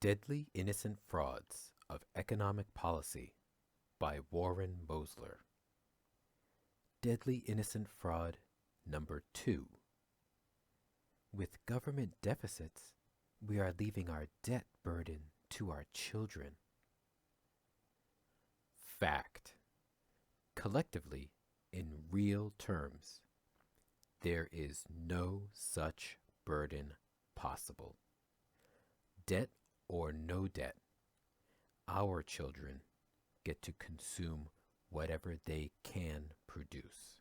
Deadly Innocent Frauds of Economic Policy by Warren Mosler. Deadly Innocent Fraud number 2. With government deficits, we are leaving our debt burden to our children. Fact. Collectively, in real terms, there is no such burden possible. Debt or no debt, our children get to consume whatever they can produce.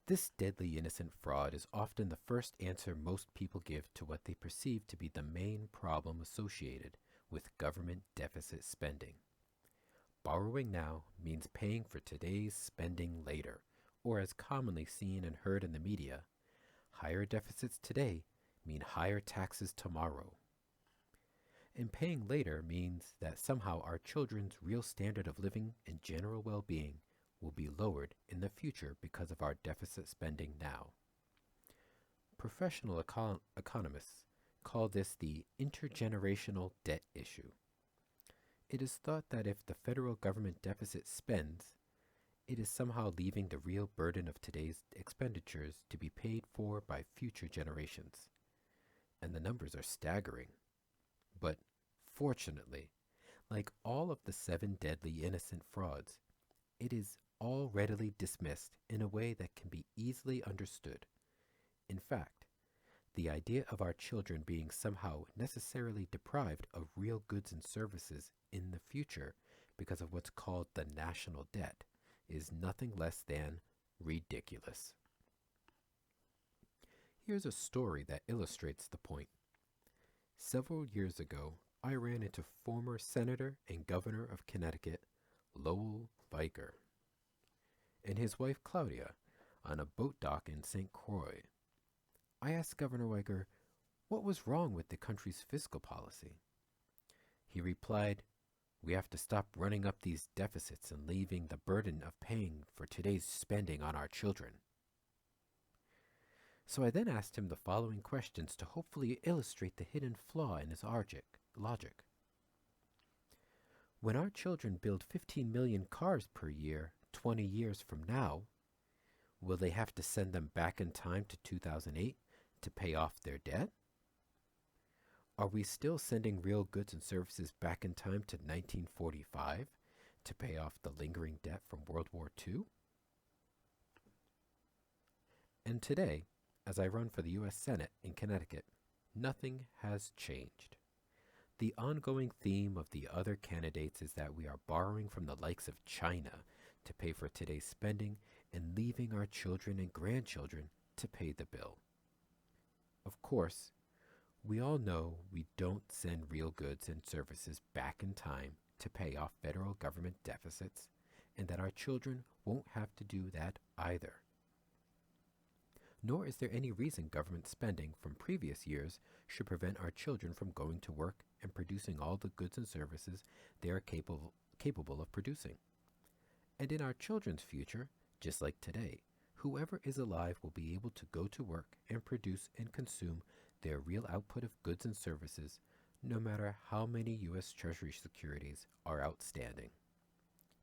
This deadly innocent fraud is often the first answer most people give to what they perceive to be the main problem associated with government deficit spending. Borrowing now means paying for today's spending later, or as commonly seen and heard in the media, higher deficits today mean higher taxes tomorrow. And paying later means that somehow our children's real standard of living and general well-being will be lowered in the future because of our deficit spending now. Professional economists call this the intergenerational debt issue. It is thought that if the federal government deficit spends, it is somehow leaving the real burden of today's expenditures to be paid for by future generations. And the numbers are staggering. But fortunately, like all of the 7 deadly innocent frauds, it is all readily dismissed in a way that can be easily understood. In fact, the idea of our children being somehow necessarily deprived of real goods and services in the future because of what's called the national debt is nothing less than ridiculous. Here's a story that illustrates the point. Several years ago, I ran into former Senator and Governor of Connecticut, Lowell Weicker, and his wife Claudia on a boat dock in St. Croix. I asked Governor Weicker what was wrong with the country's fiscal policy. He replied, "We have to stop running up these deficits and leaving the burden of paying for today's spending on our children." So I then asked him the following questions to hopefully illustrate the hidden flaw in his logic. When our children build 15 million cars per year 20 years from now, will they have to send them back in time to 2008 to pay off their debt? Are we still sending real goods and services back in time to 1945 to pay off the lingering debt from World War II? And today, as I run for the U.S. Senate in Connecticut, nothing has changed. The ongoing theme of the other candidates is that we are borrowing from the likes of China to pay for today's spending and leaving our children and grandchildren to pay the bill. Of course, we all know we don't send real goods and services back in time to pay off federal government deficits, and that our children won't have to do that either. Nor is there any reason government spending from previous years should prevent our children from going to work and producing all the goods and services they are capable of producing. And in our children's future, just like today, whoever is alive will be able to go to work and produce and consume their real output of goods and services, no matter how many U.S. Treasury securities are outstanding.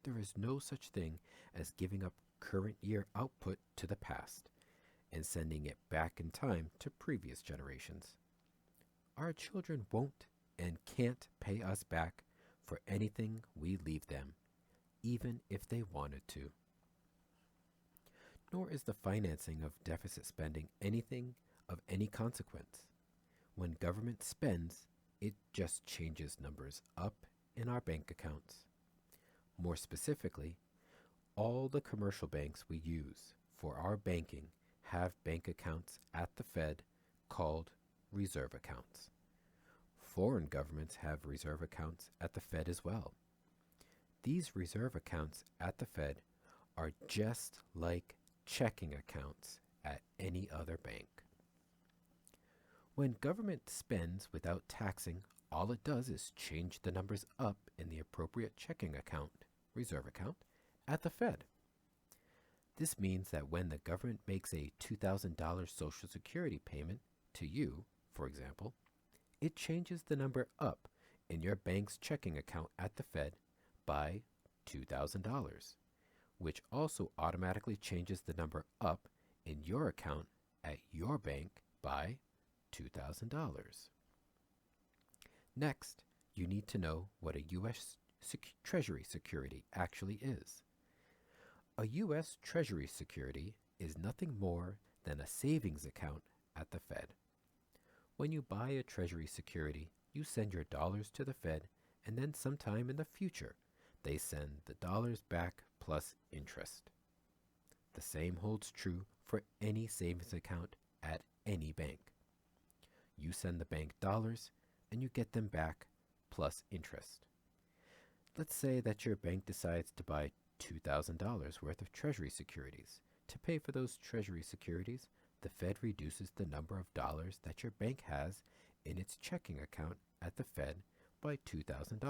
There is no such thing as giving up current year output to the past and sending it back in time to previous generations. Our children won't and can't pay us back for anything we leave them, even if they wanted to. Nor is the financing of deficit spending anything of any consequence. When government spends, it just changes numbers up in our bank accounts. More specifically, all the commercial banks we use for our banking have bank accounts at the Fed called reserve accounts. Foreign governments have reserve accounts at the Fed as well. These reserve accounts at the Fed are just like checking accounts at any other bank. When government spends without taxing, all it does is change the numbers up in the appropriate checking account, reserve account, at the Fed. This means that when the government makes a $2,000 Social Security payment to you, for example, It changes the number up in your bank's checking account at the Fed by $2,000, which also automatically changes the number up in your account at your bank by $2,000. Next, you need to know what a U.S. Treasury security actually is. A U.S. Treasury security is nothing more than a savings account at the Fed. When you buy a Treasury security, you send your dollars to the Fed, and then sometime in the future, they send the dollars back plus interest. The same holds true for any savings account at any bank. You send the bank dollars, and you get them back plus interest. Let's say that your bank decides to buy $2,000 worth of Treasury securities. To pay for those Treasury securities, the Fed reduces the number of dollars that your bank has in its checking account at the Fed by $2,000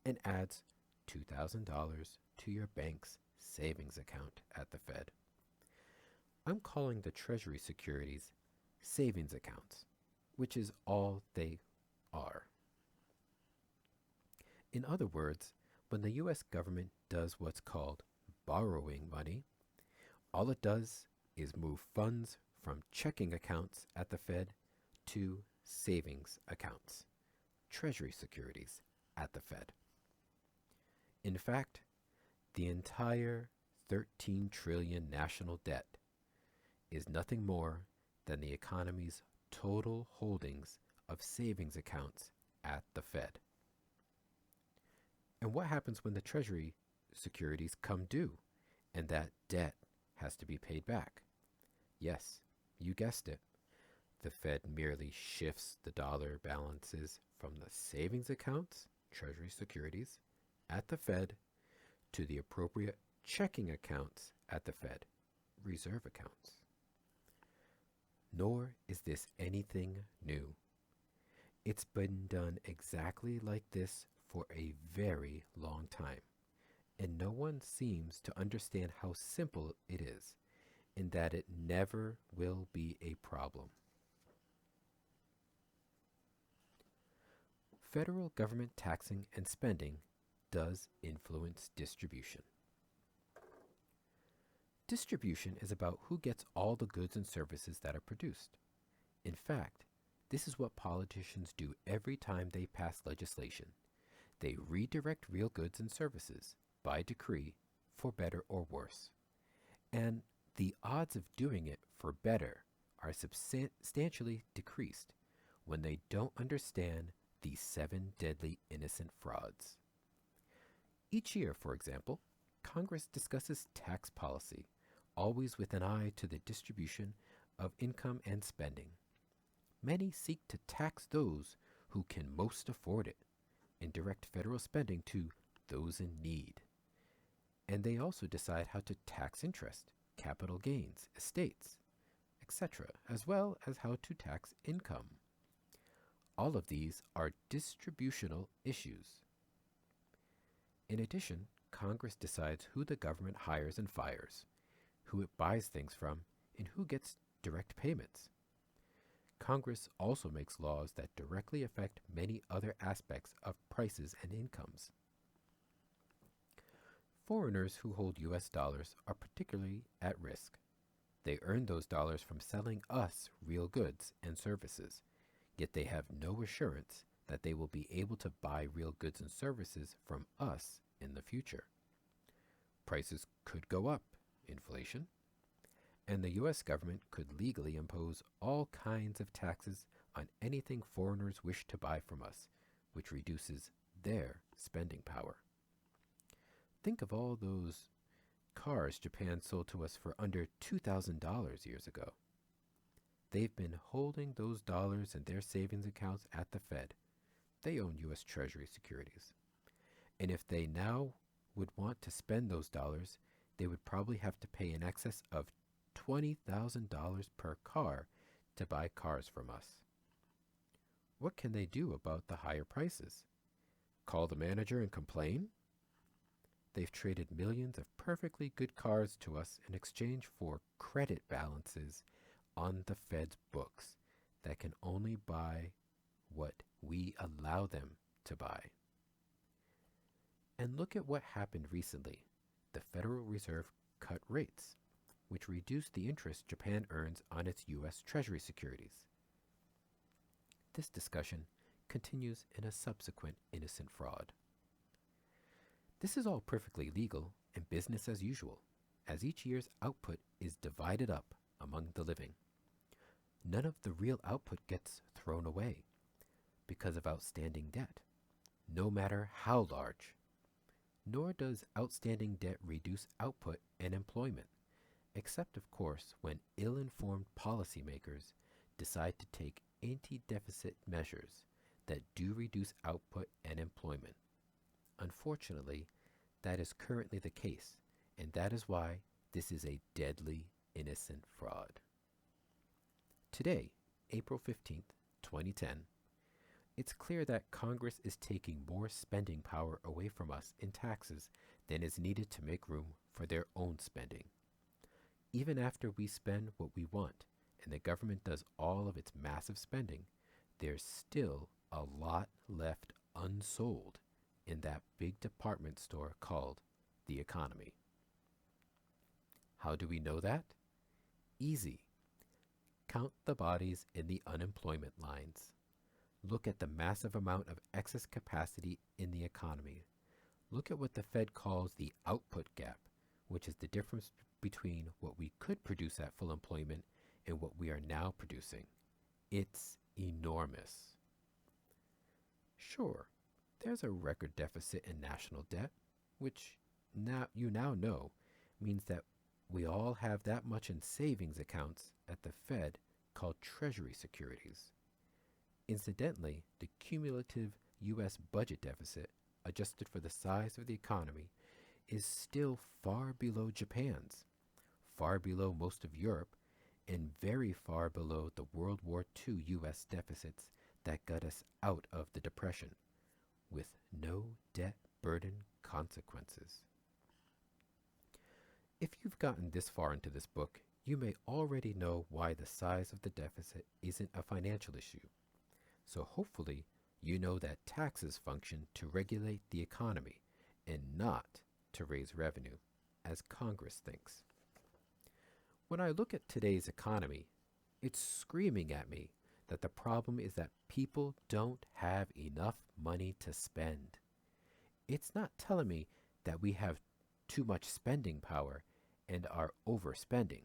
and adds $2,000 to your bank's savings account at the Fed. I'm calling the Treasury securities savings accounts, which is all they are. In other words, when the U.S. government does what's called borrowing money, all it does is move funds from checking accounts at the Fed to savings accounts, Treasury securities at the Fed. In fact, the entire $13 trillion national debt is nothing more than the economy's total holdings of savings accounts at the Fed. And what happens when the Treasury securities come due and that debt has to be paid back? Yes, you guessed it. The Fed merely shifts the dollar balances from the savings accounts, Treasury securities, at the Fed to the appropriate checking accounts at the Fed, reserve accounts. Nor is this anything new. It's been done exactly like this for a very long time, and no one seems to understand how simple it is, in that it never will be a problem. Federal government taxing and spending does influence distribution. Distribution is about who gets all the goods and services that are produced. In fact, this is what politicians do every time they pass legislation. They redirect real goods and services by decree for better or worse. And the odds of doing it for better are substantially decreased when they don't understand these 7 deadly innocent frauds. Each year, for example, Congress discusses tax policy, always with an eye to the distribution of income and spending. Many seek to tax those who can most afford it and direct federal spending to those in need. And they also decide how to tax interest, capital gains, estates, etc., as well as how to tax income. All of these are distributional issues. In addition, Congress decides who the government hires and fires, who it buys things from, and who gets direct payments. Congress also makes laws that directly affect many other aspects of prices and incomes. Foreigners who hold U.S. dollars are particularly at risk. They earn those dollars from selling us real goods and services, yet they have no assurance that they will be able to buy real goods and services from us in the future. Prices could go up, inflation, and the U.S. government could legally impose all kinds of taxes on anything foreigners wish to buy from us, which reduces their spending power. Think of all those cars Japan sold to us for under $2,000 years ago. They've been holding those dollars in their savings accounts at the Fed. They own U.S. Treasury securities. And if they now would want to spend those dollars, they would probably have to pay in excess of $20,000 per car to buy cars from us. What can they do about the higher prices? Call the manager and complain? They've traded millions of perfectly good cars to us in exchange for credit balances on the Fed's books that can only buy what we allow them to buy. And look at what happened recently. The Federal Reserve cut rates, which reduced the interest Japan earns on its U.S. Treasury securities. This discussion continues in a subsequent innocent fraud. This is all perfectly legal and business as usual, as each year's output is divided up among the living. None of the real output gets thrown away because of outstanding debt, no matter how large. Nor does outstanding debt reduce output and employment, except of course when ill-informed policymakers decide to take anti-deficit measures that do reduce output and employment. Unfortunately, that is currently the case, and that is why this is a deadly innocent fraud. Today, April 15th, 2010, it's clear that Congress is taking more spending power away from us in taxes than is needed to make room for their own spending. Even after we spend what we want and the government does all of its massive spending, there's still a lot left unsold in that big department store called the economy. How do we know that? Easy. Count the bodies in the unemployment lines. Look at the massive amount of excess capacity in the economy. Look at what the Fed calls the output gap, which is the difference between what we could produce at full employment and what we are now producing. It's enormous. Sure, there's a record deficit in national debt, which you now know means that we all have that much in savings accounts at the Fed called Treasury securities. Incidentally, the cumulative U.S. budget deficit, adjusted for the size of the economy, is still far below Japan's, far below most of Europe, and very far below the World War II U.S. deficits that got us out of the Depression, with no debt burden consequences. If you've gotten this far into this book, you may already know why the size of the deficit isn't a financial issue. So hopefully you know that taxes function to regulate the economy and not to raise revenue, as Congress thinks. When I look at today's economy, it's screaming at me that the problem is that people don't have enough money to spend. It's not telling me that we have too much spending power and are overspending.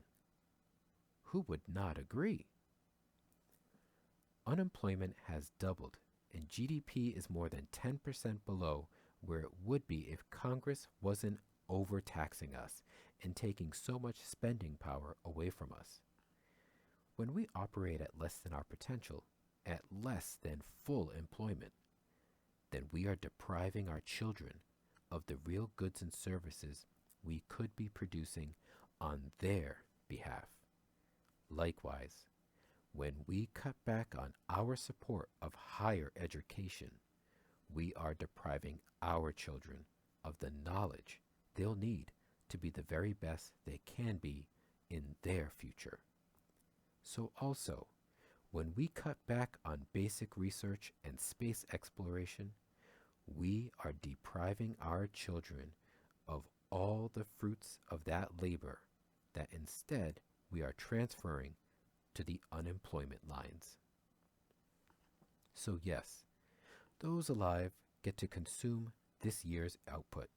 Who would not agree? Unemployment has doubled, and GDP is more than 10% below where it would be if Congress wasn't overtaxing us and taking so much spending power away from us. When we operate at less than our potential, at less than full employment, then we are depriving our children of the real goods and services we could be producing on their behalf. Likewise, when we cut back on our support of higher education, we are depriving our children of the knowledge they'll need to be the very best they can be in their future. So also, when we cut back on basic research and space exploration, we are depriving our children of all the fruits of that labor that instead we are transferring to the unemployment lines. So yes, those alive get to consume this year's output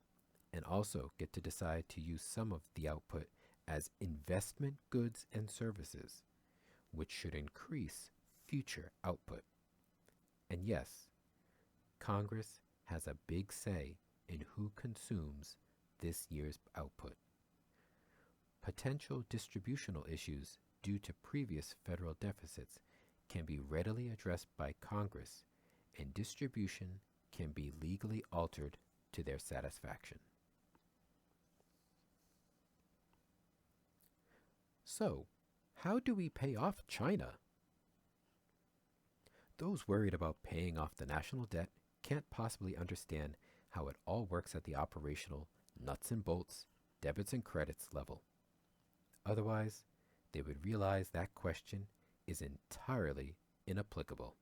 and also get to decide to use some of the output as investment goods and services, which should increase future output. And yes, Congress has a big say in who consumes this year's output. Potential distributional issues due to previous federal deficits can be readily addressed by Congress, and distribution can be legally altered to their satisfaction. So, how do we pay off China? Those worried about paying off the national debt can't possibly understand how it all works at the operational nuts and bolts, debits and credits level. Otherwise, they would realize that question is entirely inapplicable.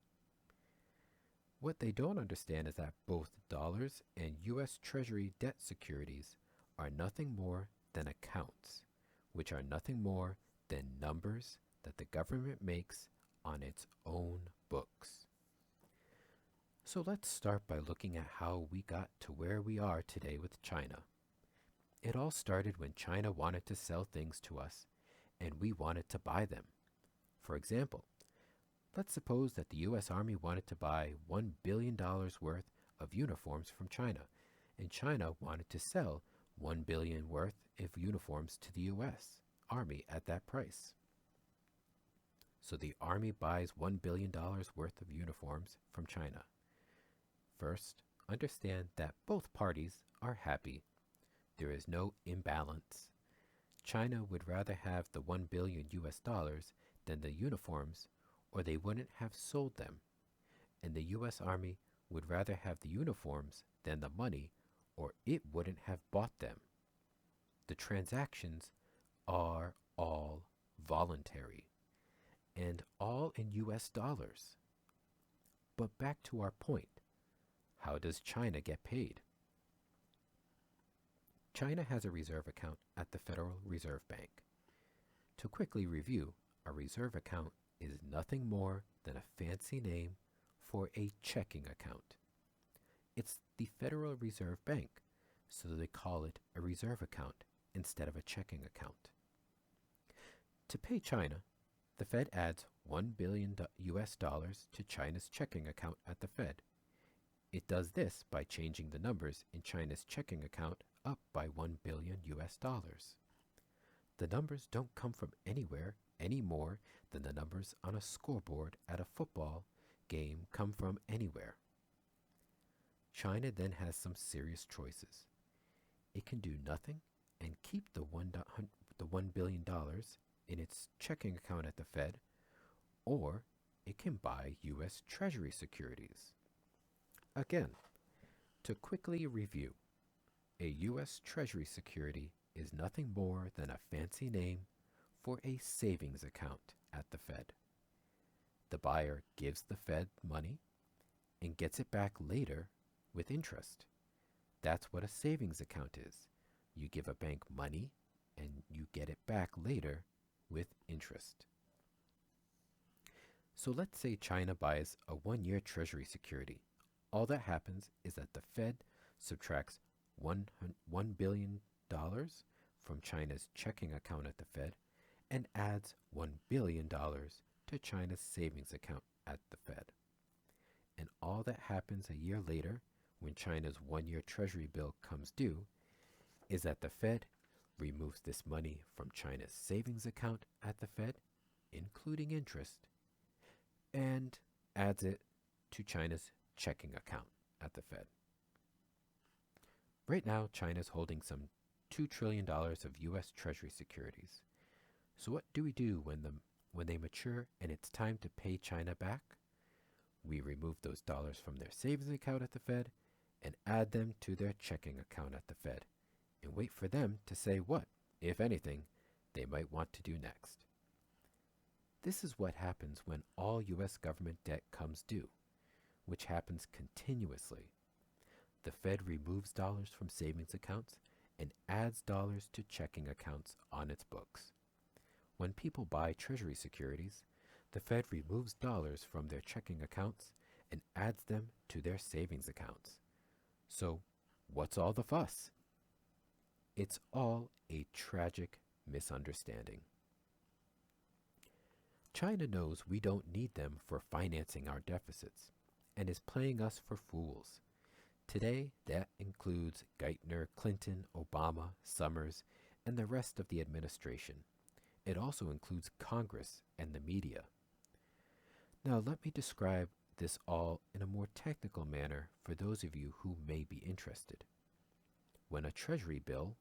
What they don't understand is that both dollars and U.S. Treasury debt securities are nothing more than accounts, which are nothing more than numbers that the government makes on its own books. So let's start by looking at how we got to where we are today with China. It all started when China wanted to sell things to us and we wanted to buy them. For example, let's suppose that the U.S. Army wanted to buy $1 billion worth of uniforms from China, and China wanted to sell $1 billion worth of uniforms to the U.S. Army at that price. So the Army buys $1 billion worth of uniforms from China. First, understand that both parties are happy. There is no imbalance. China would rather have the $1 billion US dollars than the uniforms, or they wouldn't have sold them. And the US Army would rather have the uniforms than the money, or it wouldn't have bought them. The transactions are all voluntary and all in US dollars. But back to our point. How does China get paid? China has a reserve account at the Federal Reserve Bank. To quickly review, a reserve account is nothing more than a fancy name for a checking account. It's the Federal Reserve Bank, so they call it a reserve account instead of a checking account. To pay China, the Fed adds $1 billion US dollars to China's checking account at the Fed. It does this by changing the numbers in China's checking account up by $1 billion US dollars. The numbers don't come from anywhere any more than the numbers on a scoreboard at a football game come from anywhere. China then has some serious choices. It can do nothing and keep the $1 billion in its checking account at the Fed, or it can buy U.S. Treasury securities. Again, to quickly review, a U.S. Treasury security is nothing more than a fancy name for a savings account at the Fed. The buyer gives the Fed money and gets it back later with interest. That's what a savings account is. You give a bank money and you get it back later with interest. So let's say China buys a 1-year Treasury security. All that happens is that the Fed subtracts $1 billion from China's checking account at the Fed and adds $1 billion to China's savings account at the Fed. And all that happens a year later, when China's 1-year Treasury bill comes due, is that the Fed removes this money from China's savings account at the Fed, including interest, and adds it to China's checking account at the Fed. Right now, China's holding some $2 trillion of U.S. Treasury securities. So what do we do when they mature and it's time to pay China back? We remove those dollars from their savings account at the Fed and add them to their checking account at the Fed, and wait for them to say what, if anything, they might want to do next. This is what happens when all U.S. government debt comes due, which happens continuously. The Fed removes dollars from savings accounts and adds dollars to checking accounts on its books. When people buy Treasury securities, the Fed removes dollars from their checking accounts and adds them to their savings accounts. So, what's all the fuss? It's all a tragic misunderstanding. China knows we don't need them for financing our deficits and is playing us for fools. Today, that includes Geithner, Clinton, Obama, Summers, and the rest of the administration. It also includes Congress and the media. Now, let me describe this all in a more technical manner for those of you who may be interested. When a Treasury bill,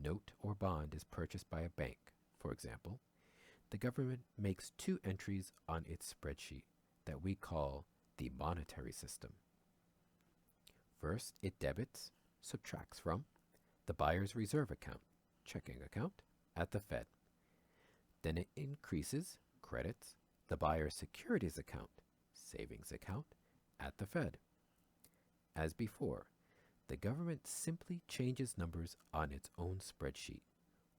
note, or bond is purchased by a bank, for example, the government makes 2 entries on its spreadsheet that we call the monetary system. First, it debits, subtracts from, the buyer's reserve account, checking account, at the Fed. Then it increases, credits, the buyer's securities account, savings account, at the Fed. As before, the government simply changes numbers on its own spreadsheet.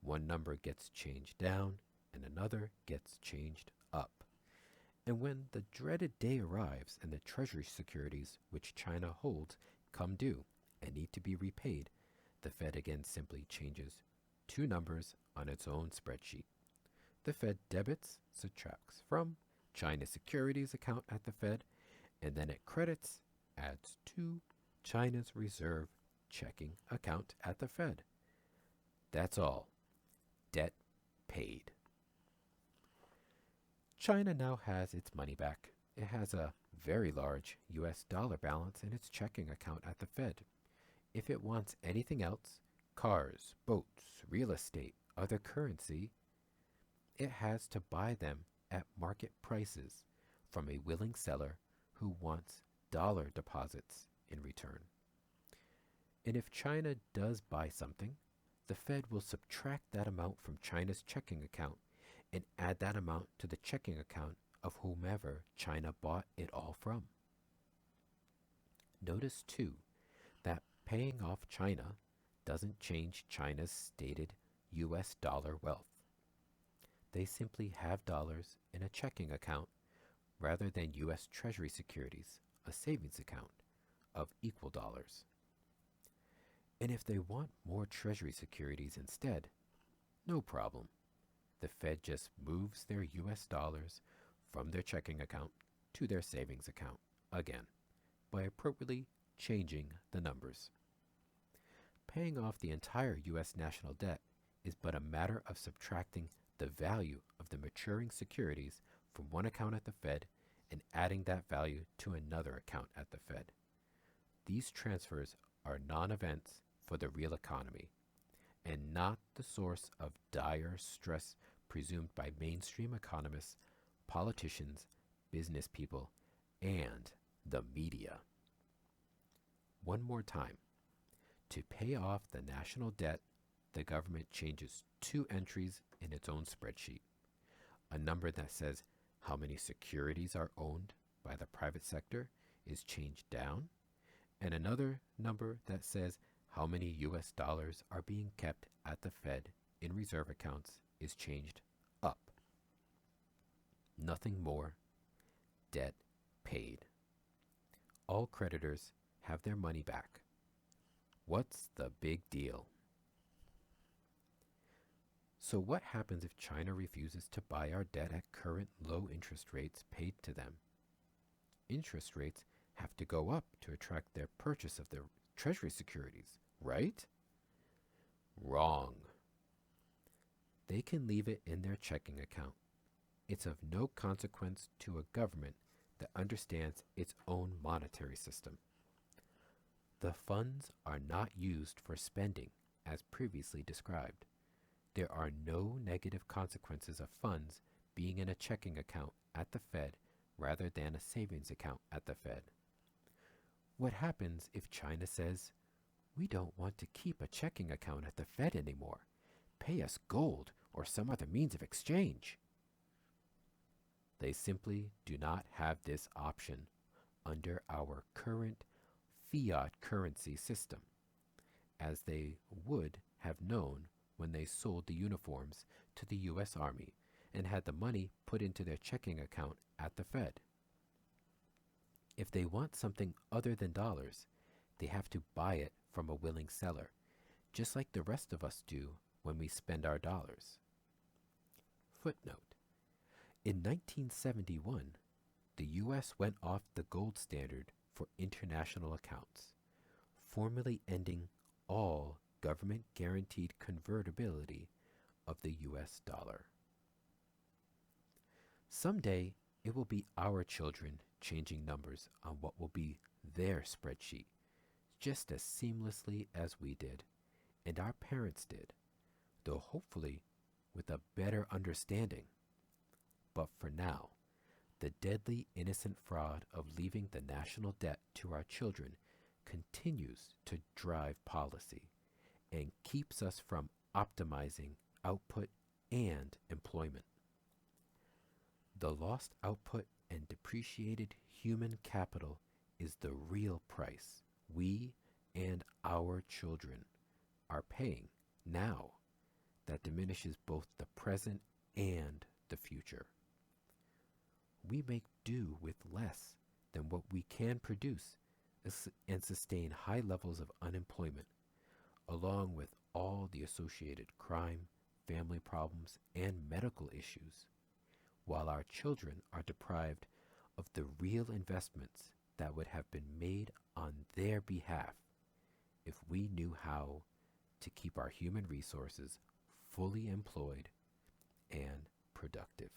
One number gets changed down and another gets changed up. And when the dreaded day arrives and the treasury securities which China holds come due and need to be repaid, the Fed again simply changes two numbers on its own spreadsheet. The Fed debits, subtracts from China's securities account at the Fed, and then it credits, adds to China's reserve checking account at the Fed. That's all. Debt paid. China now has its money back. It has a very large US dollar balance in its checking account at the Fed. If it wants anything else, cars, boats, real estate, other currency, it has to buy them at market prices from a willing seller who wants dollar deposits in return. And if China does buy something, the Fed will subtract that amount from China's checking account and add that amount to the checking account of whomever China bought it all from. Notice too that paying off China doesn't change China's stated US dollar wealth. They simply have dollars in a checking account rather than US Treasury securities, a savings account of equal dollars. And if they want more Treasury securities instead, no problem. The Fed just moves their US dollars from their checking account to their savings account again by appropriately changing the numbers. Paying off the entire US national debt is but a matter of subtracting the value of the maturing securities from one account at the Fed and adding that value to another account at the Fed. These transfers are non-events for the real economy and not the source of dire stress presumed by mainstream economists, politicians, business people, and the media. One more time. To pay off the national debt, the government changes two entries in its own spreadsheet. A number that says how many securities are owned by the private sector is changed down, and another number that says how many US dollars are being kept at the Fed in reserve accounts is changed up. Nothing more. Debt paid. All creditors have their money back. What's the big deal? So what happens if China refuses to buy our debt at current low interest rates paid to them? Interest rates have to go up to attract their purchase of their treasury securities, right? Wrong. They can leave it in their checking account. It's of no consequence to a government that understands its own monetary system. The funds are not used for spending as previously described. There are no negative consequences of funds being in a checking account at the Fed rather than a savings account at the Fed. What happens if China says, "We don't want to keep a checking account at the Fed anymore. Pay us gold or some other means of exchange"? They simply do not have this option under our current fiat currency system, as they would have known when they sold the uniforms to the US Army and had the money put into their checking account at the Fed. If they want something other than dollars, they have to buy it from a willing seller, just like the rest of us do when we spend our dollars. Footnote: in 1971, the U.S. went off the gold standard for international accounts, formally ending all government-guaranteed convertibility of the U.S. dollar. Someday, it will be our children changing numbers on what will be their spreadsheet, just as seamlessly as we did, and our parents did, though hopefully with a better understanding. But for now, the deadly innocent fraud of leaving the national debt to our children continues to drive policy and keeps us from optimizing output and employment. The lost output and depreciated human capital is the real price we and our children are paying now that diminishes both the present and the future. We make do with less than what we can produce and sustain high levels of unemployment, along with all the associated crime, family problems, and medical issues, while our children are deprived of the real investments that would have been made on their behalf if we knew how to keep our human resources fully employed and productive.